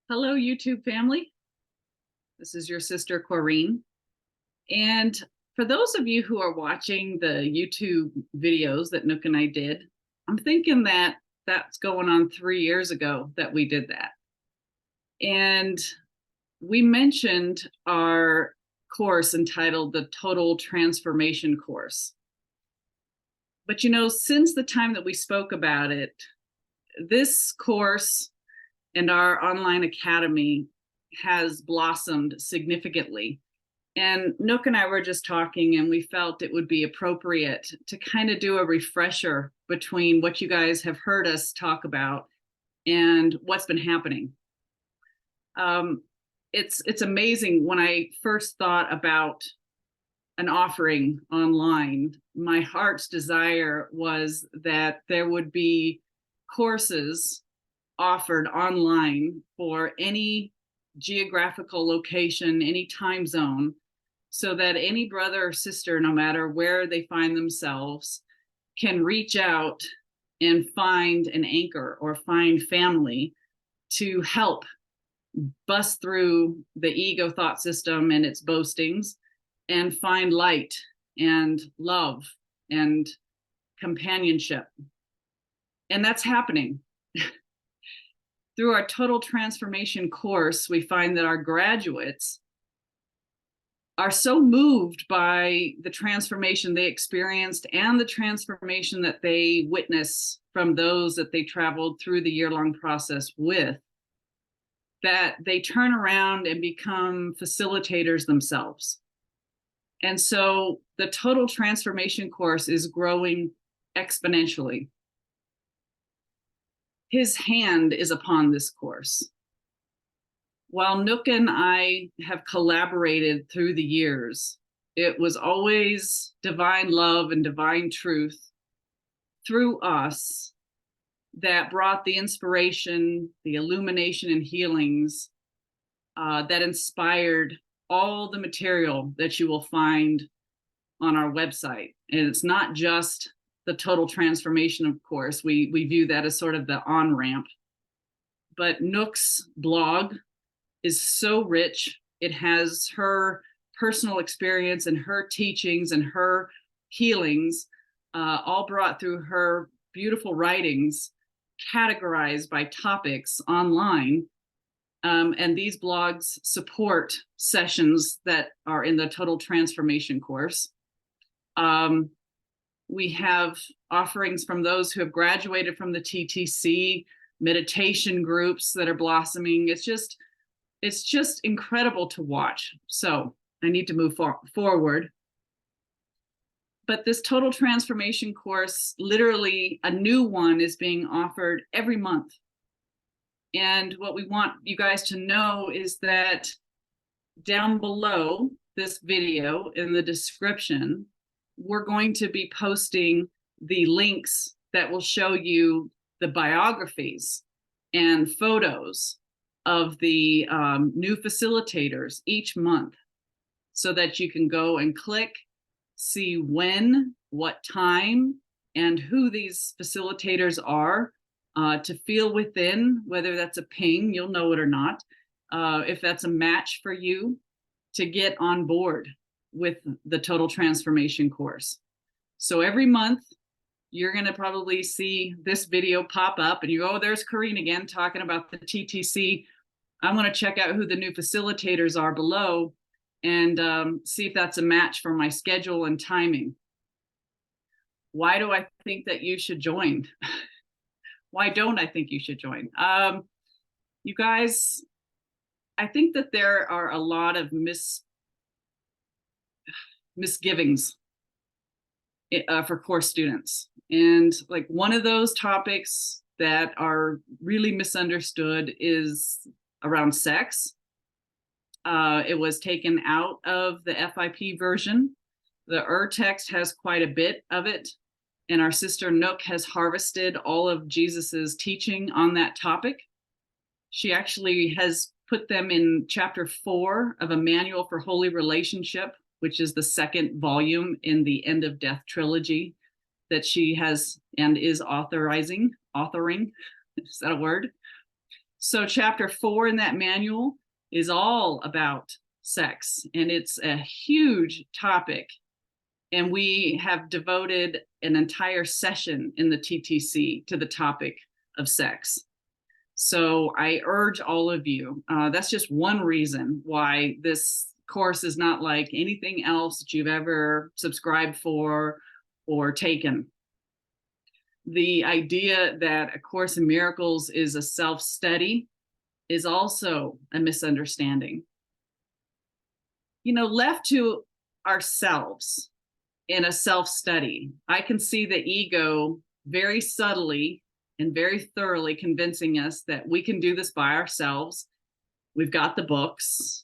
Hello, YouTube family. This is your sister, Corrine. And for those of you who are watching the YouTube videos that Nook and I did, I'm thinking that that's going on 3 years ago that we did that. And we mentioned our course entitled the Total Transformation Course. But since the time that we spoke about it, this course and our online academy has blossomed significantly. And Nook and I were just talking, and we felt it would be appropriate to kind of do a refresher between what you guys have heard us talk about and what's been happening. It's amazing. When I first thought about an offering online, my heart's desire was that there would be courses offered online for any geographical location, any time zone, so that any brother or sister, no matter where they find themselves, can reach out and find an anchor or find family to help bust through the ego thought system and its boastings and find light and love and companionship. And that's happening. Through our Total Transformation course, we find that our graduates are so moved by the transformation they experienced and the transformation that they witness from those that they traveled through the year-long process with, that they turn around and become facilitators themselves. And so the Total Transformation course is growing exponentially. His hand is upon this course. While Nook and I have collaborated through the years, it was always divine love and divine truth through us that brought the inspiration, the illumination and healings that inspired all the material that you will find on our website. And it's not just the Total Transformation, of course. We view that as sort of the on-ramp. But Nook's blog is so rich. It has her personal experience and her teachings and her healings, all brought through her beautiful writings, categorized by topics online. And these blogs support sessions that are in the Total Transformation course. We have offerings from those who have graduated from the TTC, meditation groups that are blossoming. It's just incredible to watch. So I need to move forward. But this Total Transformation course, literally a new one, is being offered every month. And what we want you guys to know is that down below this video in the description, we're going to be posting the links that will show you the biographies and photos of the new facilitators each month, so that you can go and click, see when, what time, and who these facilitators are, to feel within, whether that's a ping, you'll know it or not, if that's a match for you, to get on board with the Total Transformation course. So every month, you're going to probably see this video pop up and you go, oh, there's Corrine again talking about the TTC. I'm going to check out who the new facilitators are below and see if that's a match for my schedule and timing. Why do I think that you should join? Why don't I think you should join? You guys, I think that there are a lot of misgivings for course students. And like one of those topics that are really misunderstood is around sex. It was taken out of the FIP version. The text has quite a bit of it. And our sister Nook has harvested all of Jesus's teaching on that topic. She actually has put them in chapter 4 of a manual for holy relationship, which is the second volume in the End of Death trilogy that she has and is authoring. Is that a word? So chapter 4 in that manual is all about sex, and it's a huge topic. And we have devoted an entire session in the TTC to the topic of sex. So I urge all of you, that's just one reason why this course is not like anything else that you've ever subscribed for or taken. The idea that A Course in Miracles is a self-study is also a misunderstanding. You know, left to ourselves in a self-study, I can see the ego very subtly and very thoroughly convincing us that we can do this by ourselves. We've got the books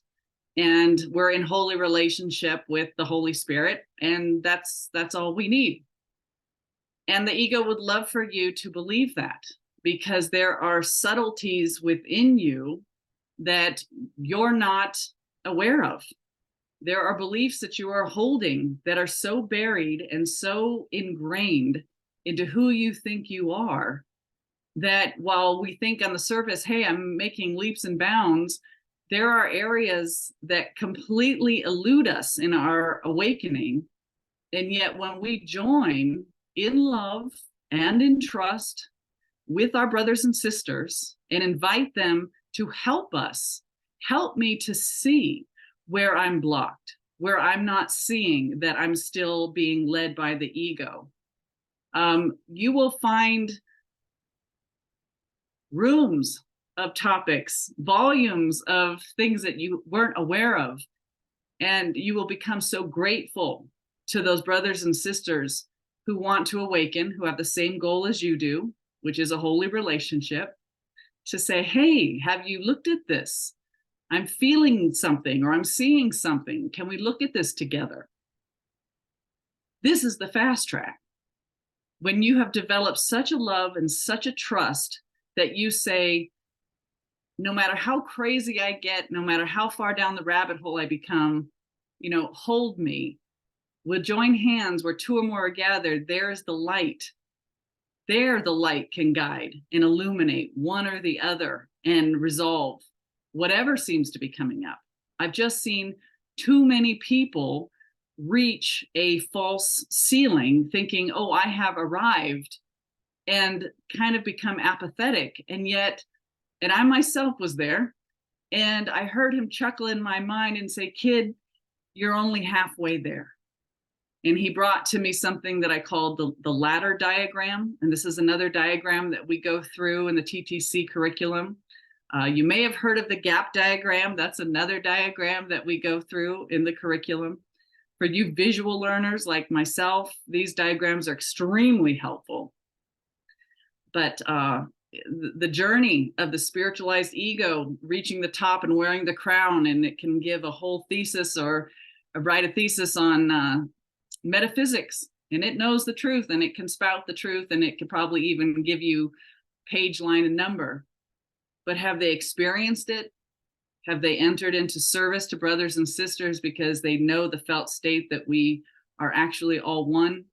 and we're in holy relationship with the Holy Spirit, and that's all we need. And the ego would love for you to believe that, because there are subtleties within you that you're not aware of. There are beliefs that you are holding that are so buried and so ingrained into who you think you are, that while we think on the surface, hey, I'm making leaps and bounds, there are areas that completely elude us in our awakening. And yet when we join in love and in trust with our brothers and sisters and invite them to help us, help me to see where I'm blocked, where I'm not seeing that I'm still being led by the ego. You will find rooms of topics, volumes of things that you weren't aware of, and you will become so grateful to those brothers and sisters who want to awaken, who have the same goal as you do, which is a holy relationship, to say, hey, have you looked at this? I'm feeling something, or I'm seeing something. Can we look at this together? This is the fast track. When you have developed such a love and such a trust that you say, no matter how crazy I get, no matter how far down the rabbit hole I become, you know, hold me. We'll join hands where two or more are gathered. There's the light. There the light can guide and illuminate one or the other and resolve whatever seems to be coming up. I've just seen too many people reach a false ceiling thinking, oh, I have arrived, and kind of become apathetic. And yet, and I myself was there, and I heard him chuckle in my mind and say, kid, you're only halfway there. And he brought to me something that I called the ladder diagram. And this is another diagram that we go through in the TTC curriculum. You may have heard of the gap diagram. That's another diagram that we go through in the curriculum. For you visual learners like myself, these diagrams are extremely helpful. But the journey of the spiritualized ego, reaching the top and wearing the crown, and it can give a whole thesis or write a thesis on metaphysics, and it knows the truth, and it can spout the truth, and it could probably even give you page, line, and number. But have they experienced it? Have they entered into service to brothers and sisters because they know the felt state that we are actually all one?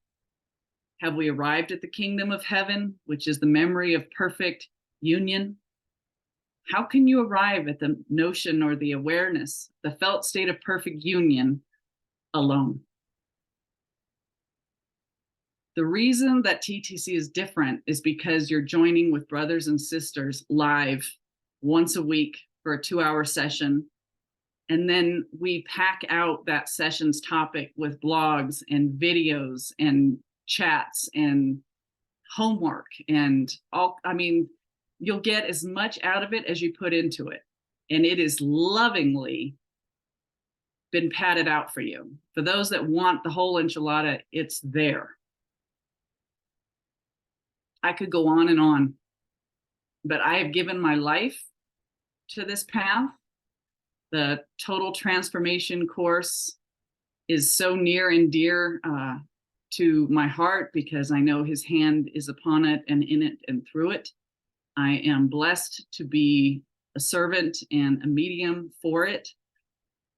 Have we arrived at the kingdom of heaven, which is the memory of perfect union? How can you arrive at the notion or the awareness, the felt state of perfect union alone? The reason that TTC is different is because you're joining with brothers and sisters live once a week for a 2-hour session. And then we pack out that session's topic with blogs and videos and chats and homework and all. I mean, you'll get as much out of it as you put into it. And it is lovingly been padded out for you. For those that want the whole enchilada, it's there. I could go on and on, but I have given my life to this path. The Total Transformation course is so near and dear to my heart because I know his hand is upon it and in it and through it. I am blessed to be a servant and a medium for it.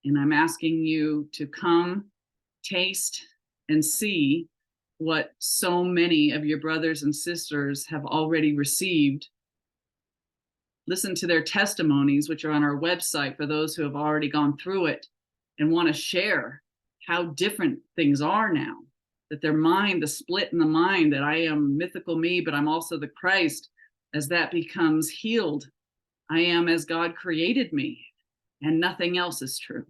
And I'm asking you to come, taste, and see what so many of your brothers and sisters have already received. listen to their testimonies, which are on our website for those who have already gone through it and want to share how different things are now, that their mind, the split in the mind, that I am mythical me, but I'm also the Christ, as that becomes healed, I am as God created me, and nothing else is true.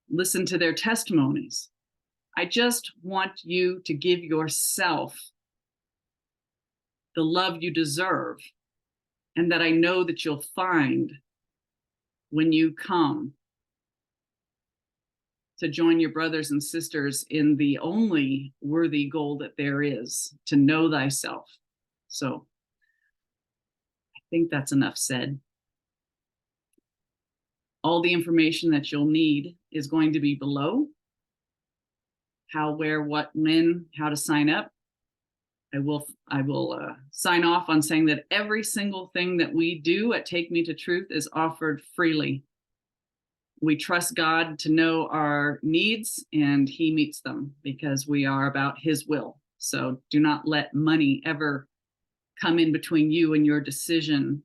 Listen to their testimonies. I just want you to give yourself the love you deserve, and that I know that you'll find when you come to join your brothers and sisters in the only worthy goal that there is, to know thyself. So I think that's enough said. All the information that you'll need is going to be below. How, where, what, when, how to sign up. I will sign off on saying that every single thing that we do at Take Me to Truth is offered freely. We trust God to know our needs, and He meets them because we are about His will. So do not let money ever come in between you and your decision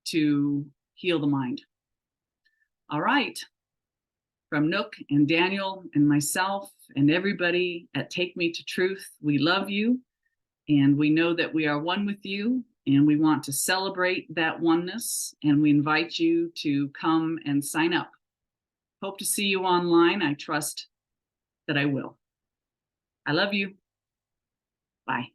to heal the mind. All right. From Nook and Daniel and myself and everybody at Take Me to Truth, we love you, and we know that we are one with you, and we want to celebrate that oneness, and we invite you to come and sign up. Hope to see you online. I trust that I will. I love you. Bye.